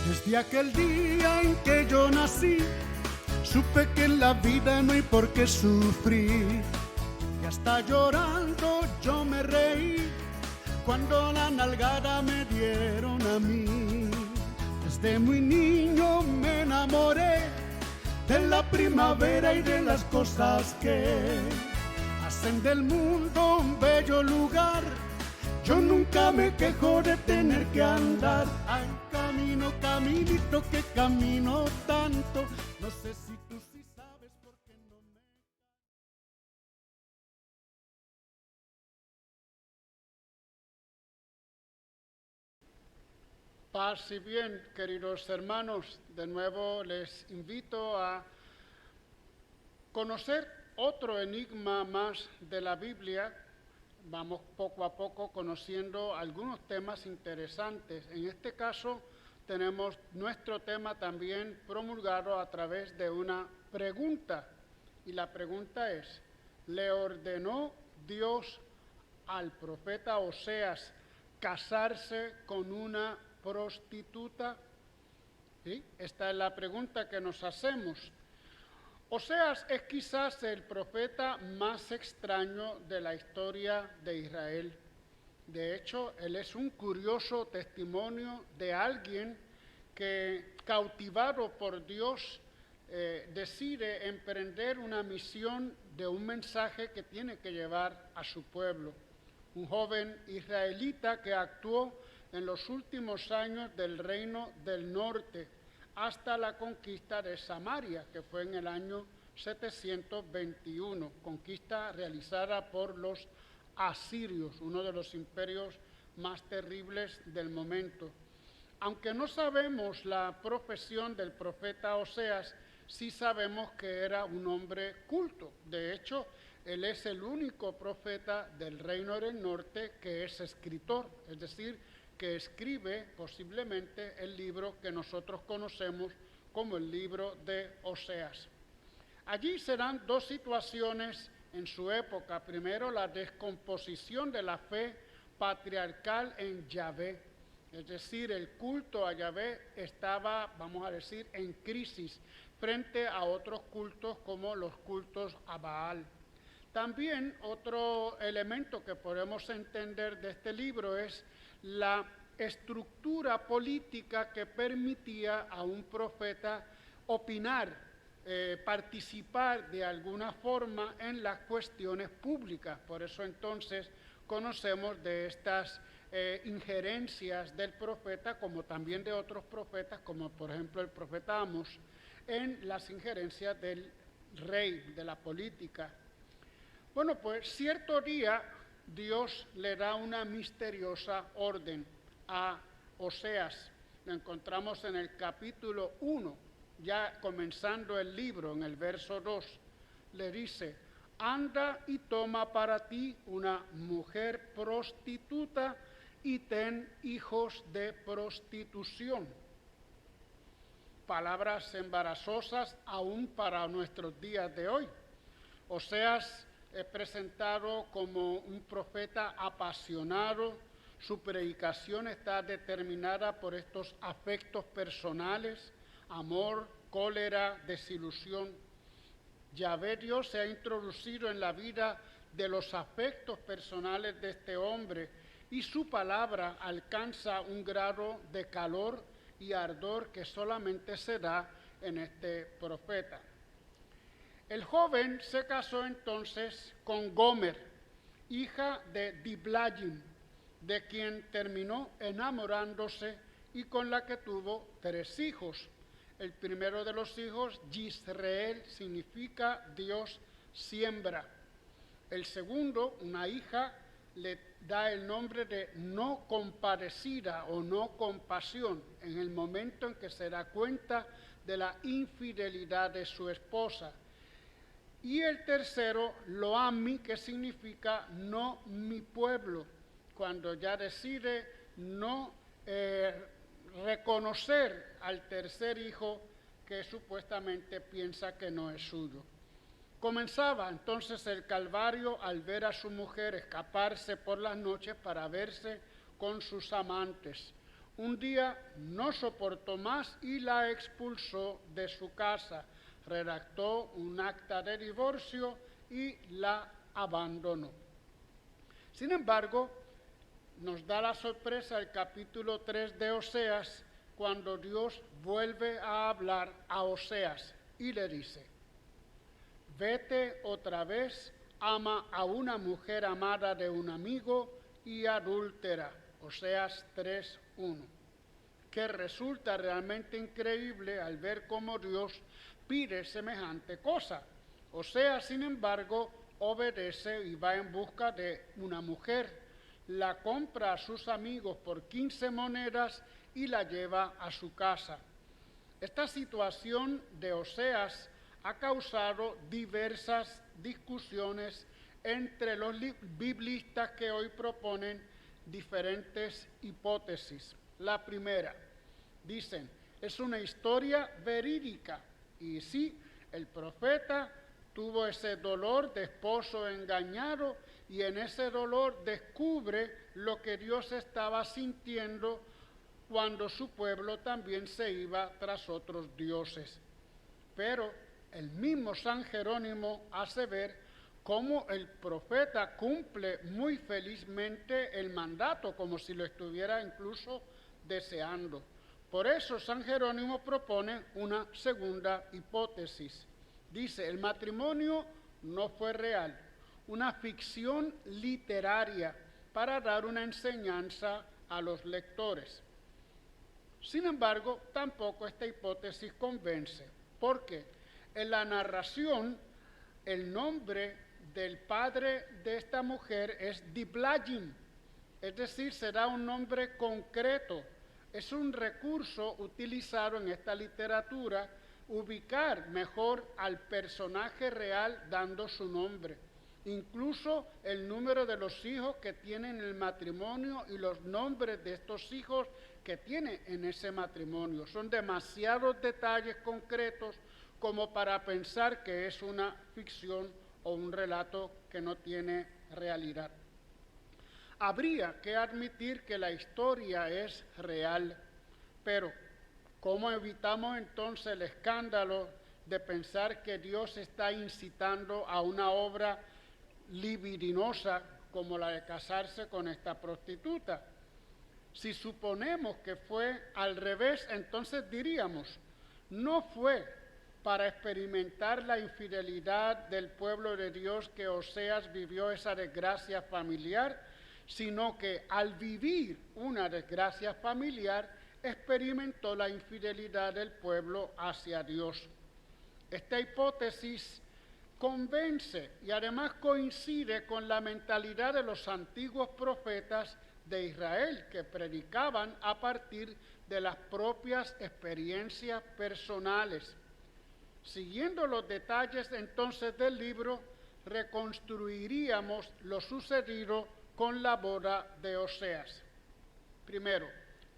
Desde aquel día en que yo nací, supe que en la vida no hay por qué sufrir. Y hasta llorando yo me reí cuando la nalgada me dieron a mí. Desde muy niño me enamoré de la primavera y de las cosas que hacen del mundo un bello lugar. Yo nunca me quejo de tener que andar. Ay, camino, caminito, que camino tanto. No sé si tú sí sabes por qué no me... Paz y bien, queridos hermanos, de nuevo les invito a conocer otro enigma más de la Biblia. Vamos poco a poco conociendo algunos temas interesantes. En este caso tenemos nuestro tema también promulgado a través de una pregunta. Y la pregunta es, ¿le ordenó Dios al profeta Oseas casarse con una prostituta? ¿Sí? Esta es la pregunta que nos hacemos. Oseas es quizás el profeta más extraño de la historia de Israel. De hecho, él es un curioso testimonio de alguien que, cautivado por Dios, decide emprender una misión de un mensaje que tiene que llevar a su pueblo. Un joven israelita que actuó en los últimos años del reino del norte, hasta la conquista de Samaria, que fue en el año 721, conquista realizada por los asirios, uno de los imperios más terribles del momento. Aunque no sabemos la profesión del profeta Oseas, sí sabemos que era un hombre culto. De hecho, él es el único profeta del reino del norte que es escritor, es decir, que escribe posiblemente el libro que nosotros conocemos como el libro de Oseas. Allí se dan dos situaciones en su época. Primero, la descomposición de la fe patriarcal en Yahvé, es decir, el culto a Yahvé estaba, vamos a decir, en crisis frente a otros cultos como los cultos a Baal. También otro elemento que podemos entender de este libro es la estructura política que permitía a un profeta opinar, participar de alguna forma en las cuestiones públicas. Por eso entonces conocemos de estas injerencias del profeta, como también de otros profetas, como por ejemplo el profeta Amos, en las injerencias del rey, de la política. Bueno, pues cierto día Dios le da una misteriosa orden a Oseas. Lo encontramos en el capítulo 1, ya comenzando el libro, en el verso 2. Le dice, anda y toma para ti una mujer prostituta y ten hijos de prostitución. Palabras embarazosas aún para nuestros días de hoy. Oseas es presentado como un profeta apasionado. Su predicación está determinada por estos afectos personales, amor, cólera, desilusión. Yahvé Dios se ha introducido en la vida de los afectos personales de este hombre y su palabra alcanza un grado de calor y ardor que solamente se da en este profeta. El joven se casó entonces con Gomer, hija de Diblaim, de quien terminó enamorándose y con la que tuvo 3 hijos. El primero de los hijos, Yisreel, significa Dios siembra. El segundo, una hija, le da el nombre de no compadecida o no compasión, en el momento en que se da cuenta de la infidelidad de su esposa. Y el tercero, Loami, que significa no mi pueblo, cuando ya decide no reconocer al tercer hijo que supuestamente piensa que no es suyo. Comenzaba entonces el calvario al ver a su mujer escaparse por las noches para verse con sus amantes. Un día no soportó más y la expulsó de su casa, redactó un acta de divorcio y la abandonó. Sin embargo, nos da la sorpresa el capítulo 3 de Oseas, cuando Dios vuelve a hablar a Oseas y le dice: vete otra vez, ama a una mujer amada de un amigo y adúltera. Oseas 3:1, que resulta realmente increíble al ver cómo Dios pide semejante cosa. Oseas, sin embargo, obedece y va en busca de una mujer, la compra a sus amigos por 15 monedas y la lleva a su casa. Esta situación de Oseas ha causado diversas discusiones entre los biblistas que hoy proponen diferentes hipótesis. La primera, dicen, es una historia verídica, y sí, el profeta tuvo ese dolor de esposo engañado y en ese dolor descubre lo que Dios estaba sintiendo cuando su pueblo también se iba tras otros dioses. Pero el mismo San Jerónimo hace ver cómo el profeta cumple muy felizmente el mandato, como si lo estuviera incluso deseando. Por eso San Jerónimo propone una segunda hipótesis. Dice, el matrimonio no fue real, una ficción literaria para dar una enseñanza a los lectores. Sin embargo, tampoco esta hipótesis convence, porque en la narración el nombre del padre de esta mujer es Diblaim, es decir, será un nombre concreto. Es un recurso utilizado en esta literatura, ubicar mejor al personaje real dando su nombre. Incluso el número de los hijos que tienen el matrimonio y los nombres de estos hijos que tiene en ese matrimonio. Son demasiados detalles concretos como para pensar que es una ficción o un relato que no tiene realidad. Habría que admitir que la historia es real, pero ¿cómo evitamos entonces el escándalo de pensar que Dios está incitando a una obra libidinosa como la de casarse con esta prostituta? Si suponemos que fue al revés, entonces diríamos, no fue para experimentar la infidelidad del pueblo de Dios que Oseas vivió esa desgracia familiar, sino que al vivir una desgracia familiar experimentó la infidelidad del pueblo hacia Dios. Esta hipótesis convence y además coincide con la mentalidad de los antiguos profetas de Israel, que predicaban a partir de las propias experiencias personales. Siguiendo los detalles entonces del libro, reconstruiríamos lo sucedido con la boda de Oseas. Primero,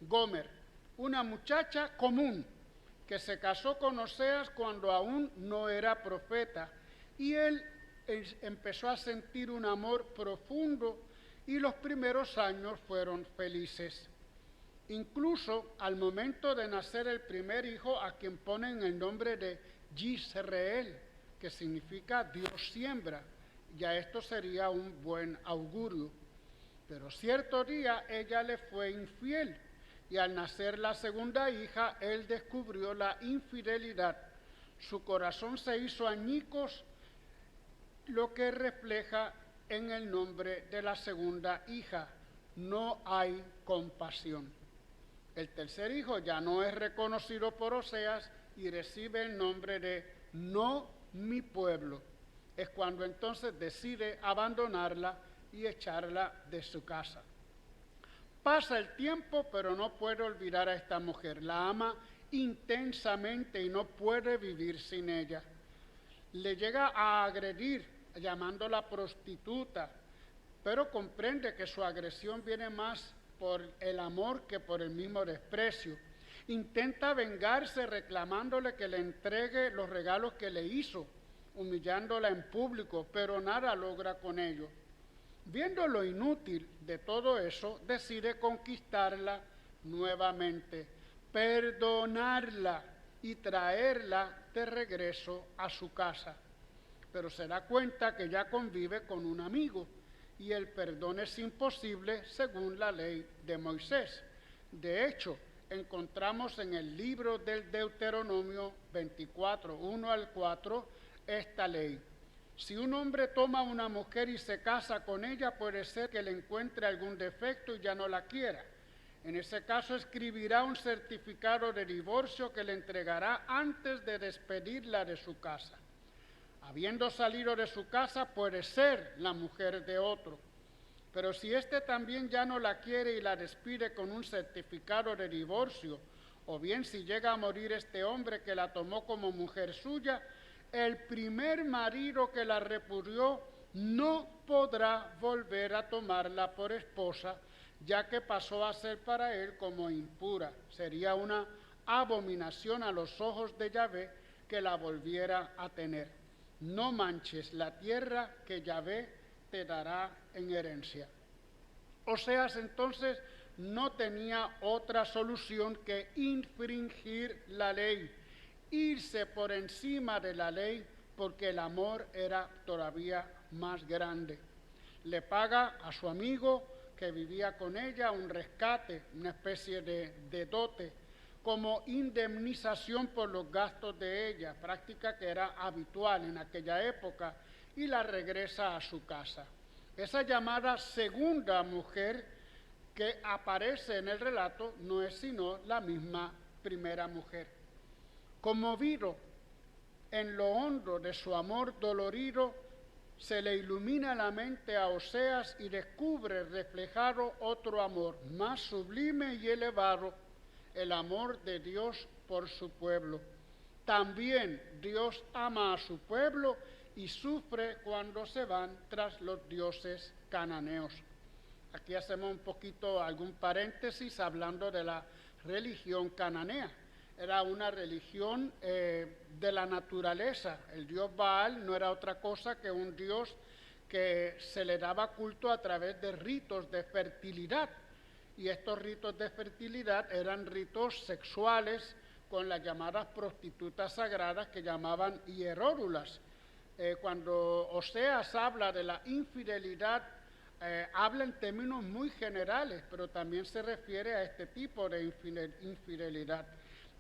Gomer, una muchacha común que se casó con Oseas cuando aún no era profeta, y él empezó a sentir un amor profundo y los primeros años fueron felices. Incluso al momento de nacer el primer hijo, a quien ponen el nombre de Yisrael, que significa Dios siembra, ya esto sería un buen augurio. Pero cierto día ella le fue infiel y al nacer la segunda hija, él descubrió la infidelidad. Su corazón se hizo añicos, lo que refleja en el nombre de la segunda hija, no hay compasión. El tercer hijo ya no es reconocido por Oseas y recibe el nombre de no mi pueblo. Es cuando entonces decide abandonarla y echarla de su casa. Pasa el tiempo, pero no puede olvidar a esta mujer. La ama intensamente y no puede vivir sin ella. Le llega a agredir, llamándola prostituta, pero comprende que su agresión viene más por el amor que por el mismo desprecio. Intenta vengarse reclamándole que le entregue los regalos que le hizo, humillándola en público, pero nada logra con ello. Viendo lo inútil de todo eso, decide conquistarla nuevamente, perdonarla y traerla de regreso a su casa. Pero se da cuenta que ya convive con un amigo y el perdón es imposible según la ley de Moisés. De hecho, encontramos en el libro del Deuteronomio 24, 1 al 4, esta ley. Si un hombre toma a una mujer y se casa con ella, puede ser que le encuentre algún defecto y ya no la quiera. En ese caso escribirá un certificado de divorcio que le entregará antes de despedirla de su casa. Habiendo salido de su casa, puede ser la mujer de otro. Pero si éste también ya no la quiere y la despide con un certificado de divorcio, o bien si llega a morir este hombre que la tomó como mujer suya, el primer marido que la repudió no podrá volver a tomarla por esposa, ya que pasó a ser para él como impura. Sería una abominación a los ojos de Yahvé que la volviera a tener. No manches la tierra que Yahvé te dará en herencia. Oseas entonces no tenía otra solución que infringir la ley, irse por encima de la ley, porque el amor era todavía más grande. Le paga a su amigo que vivía con ella un rescate, una especie de dote, como indemnización por los gastos de ella, práctica que era habitual en aquella época, y la regresa a su casa. Esa llamada segunda mujer que aparece en el relato no es sino la misma primera mujer. Conmovido en lo hondo de su amor dolorido, se le ilumina la mente a Oseas y descubre reflejado otro amor más sublime y elevado, el amor de Dios por su pueblo. También Dios ama a su pueblo y sufre cuando se van tras los dioses cananeos. Aquí hacemos un poquito algún paréntesis hablando de la religión cananea. Era una religión de la naturaleza. El dios Baal no era otra cosa que un dios que se le daba culto a través de ritos de fertilidad. Y estos ritos de fertilidad eran ritos sexuales con las llamadas prostitutas sagradas que llamaban hierórulas. Cuando Oseas habla de la infidelidad, habla en términos muy generales, pero también se refiere a este tipo de infidelidad.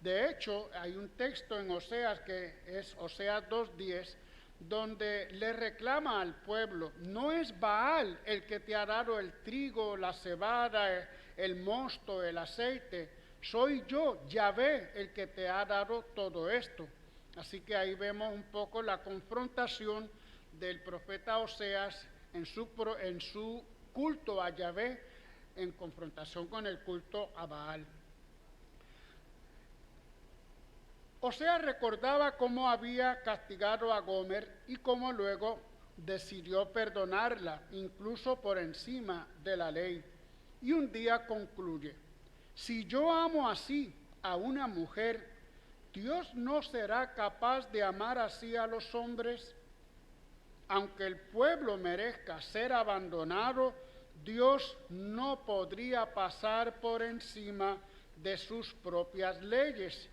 De hecho, hay un texto en Oseas que es Oseas 2:10, donde le reclama al pueblo: no es Baal el que te ha dado el trigo, la cebada, el mosto, el aceite, soy yo, Yahvé, el que te ha dado todo esto. Así que ahí vemos un poco la confrontación del profeta Oseas en su culto a Yahvé, en confrontación con el culto a Baal. Oseas recordaba cómo había castigado a Gomer y cómo luego decidió perdonarla, incluso por encima de la ley. Y un día concluye: si yo amo así a una mujer, ¿Dios no será capaz de amar así a los hombres? Aunque el pueblo merezca ser abandonado, Dios no podría pasar por encima de sus propias leyes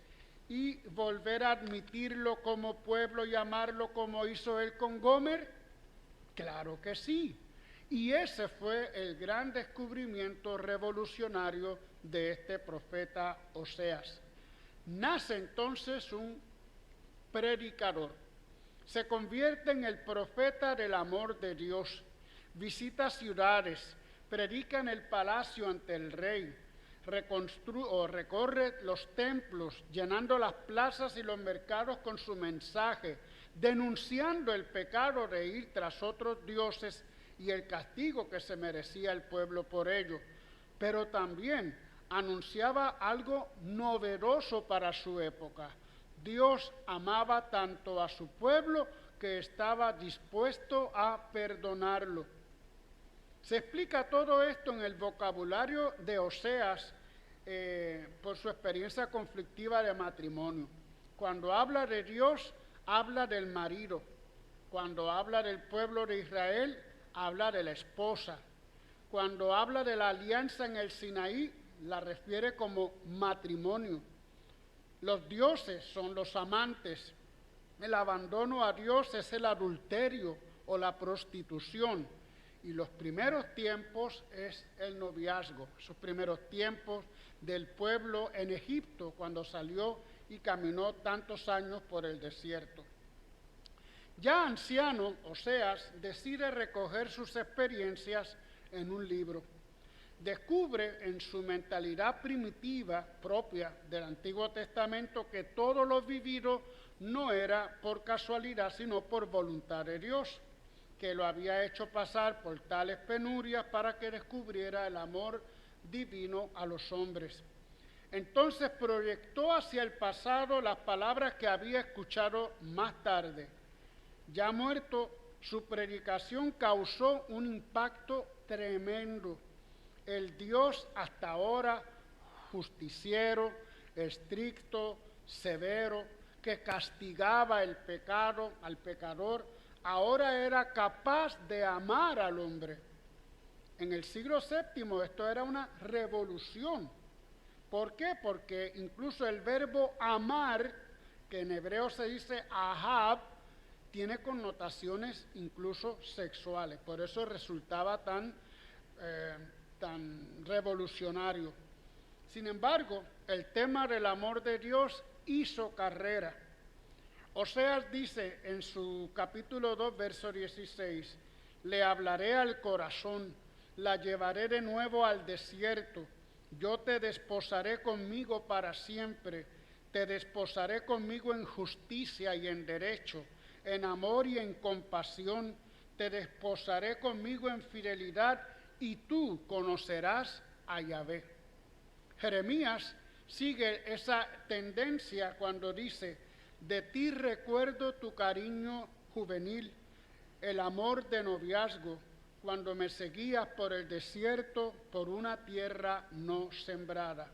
y volver a admitirlo como pueblo y amarlo como hizo él con Gomer. Claro que sí. Y ese fue el gran descubrimiento revolucionario de este profeta Oseas. Nace entonces un predicador. Se convierte en el profeta del amor de Dios. Visita ciudades, predica en el palacio ante el rey, recorre los templos, llenando las plazas y los mercados con su mensaje, denunciando el pecado de ir tras otros dioses y el castigo que se merecía el pueblo por ello. Pero también anunciaba algo novedoso para su época. Dios amaba tanto a su pueblo que estaba dispuesto a perdonarlo. Se explica todo esto en el vocabulario de Oseas por su experiencia conflictiva de matrimonio. Cuando habla de Dios, habla del marido. Cuando habla del pueblo de Israel, habla de la esposa. Cuando habla de la alianza en el Sinaí, la refiere como matrimonio. Los dioses son los amantes. El abandono a Dios es el adulterio o la prostitución. Y los primeros tiempos es el noviazgo, esos primeros tiempos del pueblo en Egipto cuando salió y caminó tantos años por el desierto. Ya anciano, Oseas decide recoger sus experiencias en un libro. Descubre en su mentalidad primitiva propia del Antiguo Testamento que todo lo vivido no era por casualidad, sino por voluntad de Dios, que lo había hecho pasar por tales penurias para que descubriera el amor divino a los hombres. Entonces proyectó hacia el pasado las palabras que había escuchado más tarde. Ya muerto, su predicación causó un impacto tremendo. El Dios hasta ahora justiciero, estricto, severo, que castigaba el pecado al pecador, ahora era capaz de amar al hombre. En el siglo VII esto era una revolución. ¿Por qué? Porque incluso el verbo amar, que en hebreo se dice ahab, tiene connotaciones incluso sexuales. Por eso resultaba tan revolucionario. Sin embargo, el tema del amor de Dios hizo carrera. Oseas dice en su capítulo 2, verso 16, le hablaré al corazón, la llevaré de nuevo al desierto, yo te desposaré conmigo para siempre, te desposaré conmigo en justicia y en derecho, en amor y en compasión, te desposaré conmigo en fidelidad y tú conocerás a Yahvé. Jeremías sigue esa tendencia cuando dice, de ti recuerdo tu cariño juvenil, el amor de noviazgo, cuando me seguías por el desierto, por una tierra no sembrada.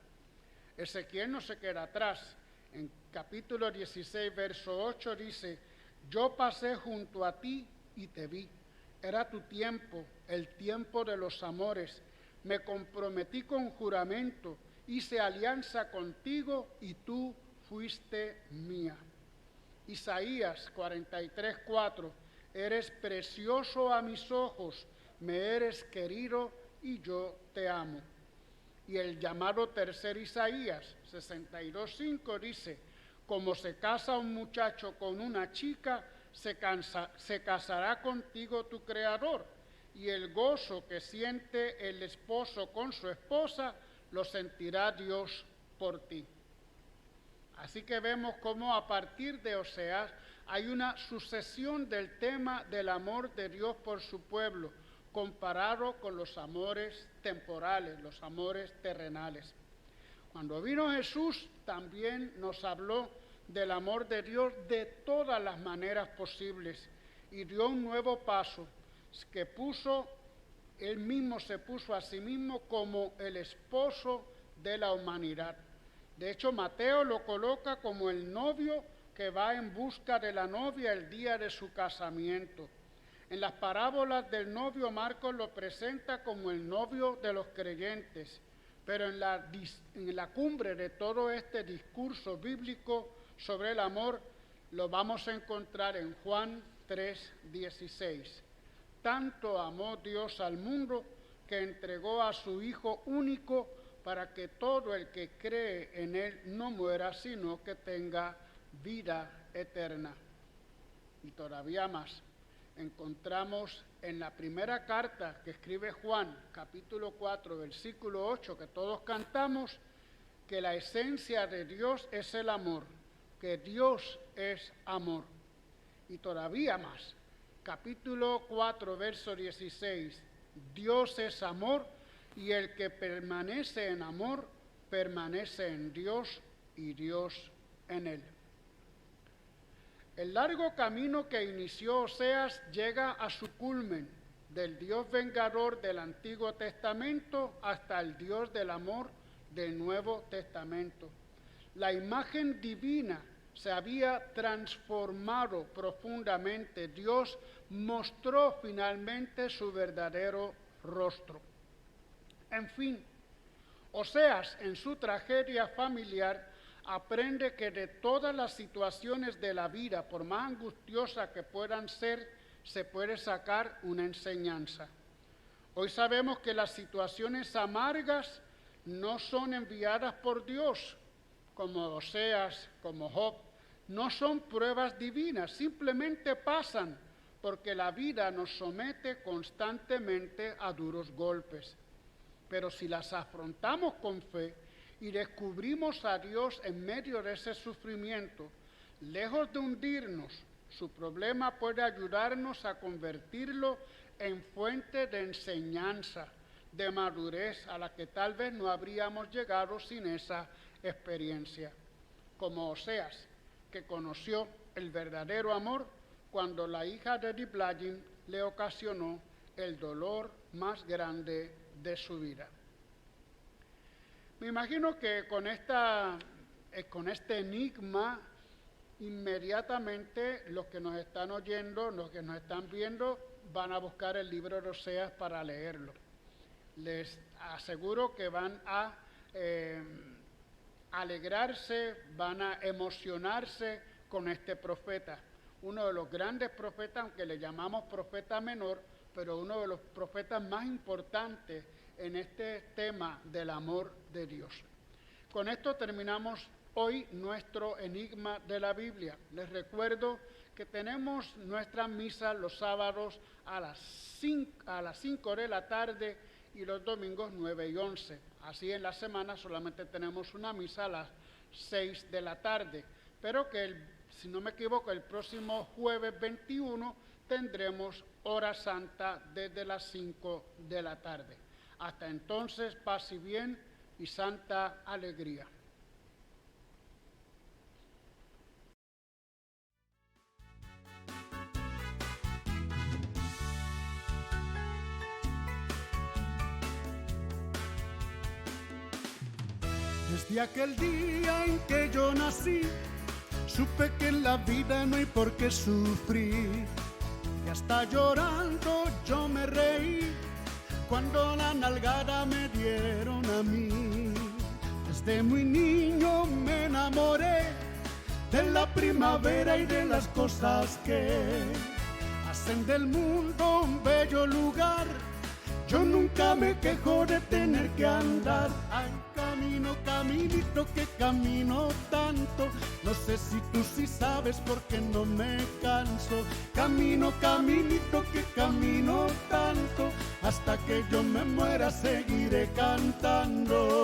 Ezequiel no se queda atrás. En capítulo 16, verso 8 dice, yo pasé junto a ti y te vi. Era tu tiempo, el tiempo de los amores. Me comprometí con juramento, hice alianza contigo y tú fuiste mía. Isaías 43, 4, eres precioso a mis ojos, me eres querido y yo te amo. Y el llamado tercer Isaías 62, 5 dice, como se casa un muchacho con una chica, se casará contigo tu Creador, y el gozo que siente el esposo con su esposa, lo sentirá Dios por ti. Así que vemos cómo a partir de Oseas hay una sucesión del tema del amor de Dios por su pueblo, comparado con los amores temporales, los amores terrenales. Cuando vino Jesús también nos habló del amor de Dios de todas las maneras posibles y dio un nuevo paso que él mismo se puso a sí mismo como el esposo de la humanidad. De hecho, Mateo lo coloca como el novio que va en busca de la novia el día de su casamiento. En las parábolas del novio, Marcos lo presenta como el novio de los creyentes, pero en la cumbre de todo este discurso bíblico sobre el amor, lo vamos a encontrar en Juan 3:16. Tanto amó Dios al mundo que entregó a su Hijo único para que todo el que cree en Él no muera, sino que tenga vida eterna. Y todavía más, encontramos en la primera carta que escribe Juan, capítulo 4, versículo 8, que todos cantamos, que la esencia de Dios es el amor, que Dios es amor. Y todavía más, capítulo 4, verso 16, Dios es amor, y el que permanece en amor, permanece en Dios y Dios en él. El largo camino que inició Oseas llega a su culmen, del Dios vengador del Antiguo Testamento hasta el Dios del amor del Nuevo Testamento. La imagen divina se había transformado profundamente. Dios mostró finalmente su verdadero rostro. En fin, Oseas, en su tragedia familiar, aprende que de todas las situaciones de la vida, por más angustiosas que puedan ser, se puede sacar una enseñanza. Hoy sabemos que las situaciones amargas no son enviadas por Dios, como Oseas, como Job, no son pruebas divinas, simplemente pasan porque la vida nos somete constantemente a duros golpes. Pero si las afrontamos con fe y descubrimos a Dios en medio de ese sufrimiento, lejos de hundirnos, su problema puede ayudarnos a convertirlo en fuente de enseñanza, de madurez a la que tal vez no habríamos llegado sin esa experiencia. Como Oseas, que conoció el verdadero amor cuando la hija de Diblaim le ocasionó el dolor más grande de su vida. Me imagino que con este enigma, inmediatamente los que nos están oyendo, los que nos están viendo, van a buscar el libro de Oseas para leerlo. Les aseguro que van a alegrarse, van a emocionarse con este profeta. Uno de los grandes profetas, aunque le llamamos profeta menor, pero uno de los profetas más importantes en este tema del amor de Dios. Con esto terminamos hoy nuestro enigma de la Biblia. Les recuerdo que tenemos nuestra misa los sábados a las 5 de la tarde y los domingos 9 y 11. Así en la semana solamente tenemos una misa a las 6 de la tarde, pero que si no me equivoco, el próximo jueves 21 tendremos hora santa desde las 5 de la tarde. Hasta entonces, paz y bien y santa alegría. Desde aquel día en que yo nací, supe que en la vida no hay por qué sufrir. Y hasta llorando yo me reí cuando la nalgada me dieron a mí. Desde muy niño me enamoré de la primavera y de las cosas que hacen del mundo un bello lugar. Yo nunca me quejo de tener que andar. Ay, camino, caminito, que camino tanto. No sé si tú sí sabes por qué no me canso. Camino, caminito, que camino tanto. Hasta que yo me muera seguiré cantando.